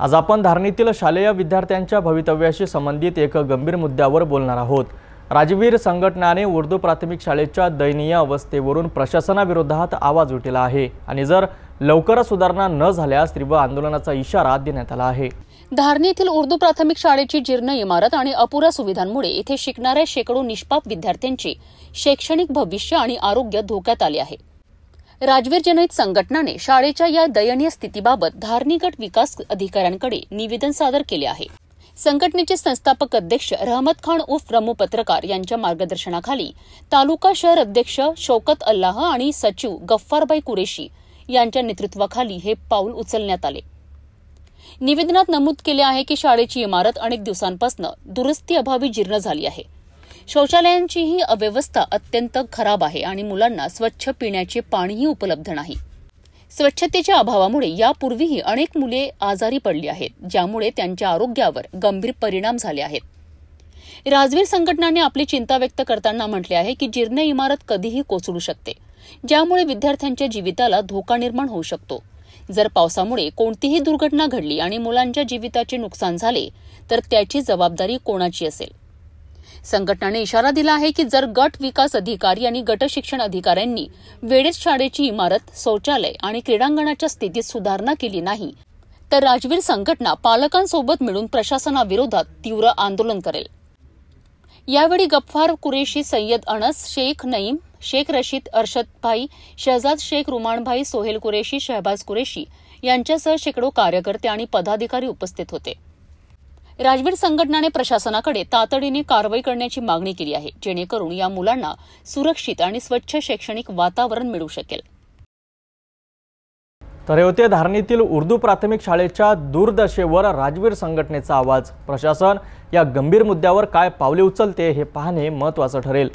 आज आपण धारणीतील शालेय विद्यार्थ्यांच्या भवितव्याशी संबंधित एक गंभीर मुद्द्यावर बोलणार आहोत। राजवीर संघटनाने उर्दू प्राथमिक शाळेच्या दयनीय अवस्थेवरून प्रशासनाविरोधात आवाज उठवला आहे आणि जर लवकर सुधारणा न झाल्यास तीव्र आंदोलनाचा इशारा देण्यात आला आहे। धारणी येथील उर्दू प्राथमिक शाळेची जीर्ण इमारत आणि अपुऱ्या सुविधांमुळे येथे शिकणाऱ्या शेकडो निष्पाप विद्यार्थ्यांचे शैक्षणिक भविष्य आणि आरोग्य धोक्यात आले आहे। राजवीर जनहित संघटनाने शाळेच्या या दयनीय स्थितीबाबत धारणी गट विकास अधिकाऱ्यांकडे निवेदन सादर केले आहे। संघटनेचे संस्थापक अध्यक्ष रहमत खान उर्फ रमू पत्रकार यांच्या मार्गदर्शनाखाली तालुका शहर अध्यक्ष शौकत अल्लाह आणि सचिव गफ्फारभाई कुरेशी यांच्या नेतृत्वाखाली हे पाऊल उचलण्यात आले। निवेदनात नमूद केले आहे की शाळेची इमारत अनेक दिवसांपासून दुरुस्ती अभावी जीर्ण झाली आहे। शौचालयांची ही अव्यवस्था अत्यंत खराब आहे आणि मुलांना स्वच्छ पिण्याचे पाणीही उपलब्ध नाही। स्वच्छतेच्या अभावामुळे यापूर्वीही अनेक मुले आजारी पडली आहेत, ज्यामुळे त्यांच्या आरोग्यावर गंभीर परिणाम झाले आहेत। राजवीर संघटनाने आपली चिंता व्यक्त करताना म्हटले आहे की जीर्ण इमारत कधीही कोसळू शकते, ज्यामुळे विद्यार्थ्यांच्या जीविताला धोका निर्माण होऊ शकतो। जर पावसामुळे कोणतीही दुर्घटना घडली आणि मुलांच्या जीविताचे नुकसान झाले तर त्याची जबाबदारी कोणाची असेल? संघटनाने इशारा दिला आहे की जर गट विकास अधिकारी आणि गट शिक्षण अधिकाऱ्यांनी वेळेत शाळेची इमारत, शौचालय आणि क्रीडांगणाच्या स्थितीत सुधारणा केली नाही तर राजवीर संघटना पालकांसोबत मिळून प्रशासनाविरोधात तीव्र आंदोलन करेल। यावेळी गफ्फार कुरेशी, सय्यद अनस, शेख नईम, शेख रशीद, अरशद भाई, शहजाद शेख, रुमानभाई, सोहेल कुरेशी, शहबाज कुरेशी यांच्यासह शेकडो कार्यकर्ते आणि पदाधिकारी उपस्थित होते। राजवीर संघटनाने प्रशासनाकडे तातडीने कारवाई करण्याची मागणी केली आहे, जेणेकरून या मुलांना सुरक्षित आणि स्वच्छ शैक्षणिक वातावरण मिळू शकेल। तर हे होते धारणीतील उर्दू प्राथमिक शाळेच्या दुर्दशेवर राजवीर संघटनेचा आवाज। प्रशासन या गंभीर मुद्द्यावर काय पावले उचलते हे पाहणे महत्त्वाचे ठरेल।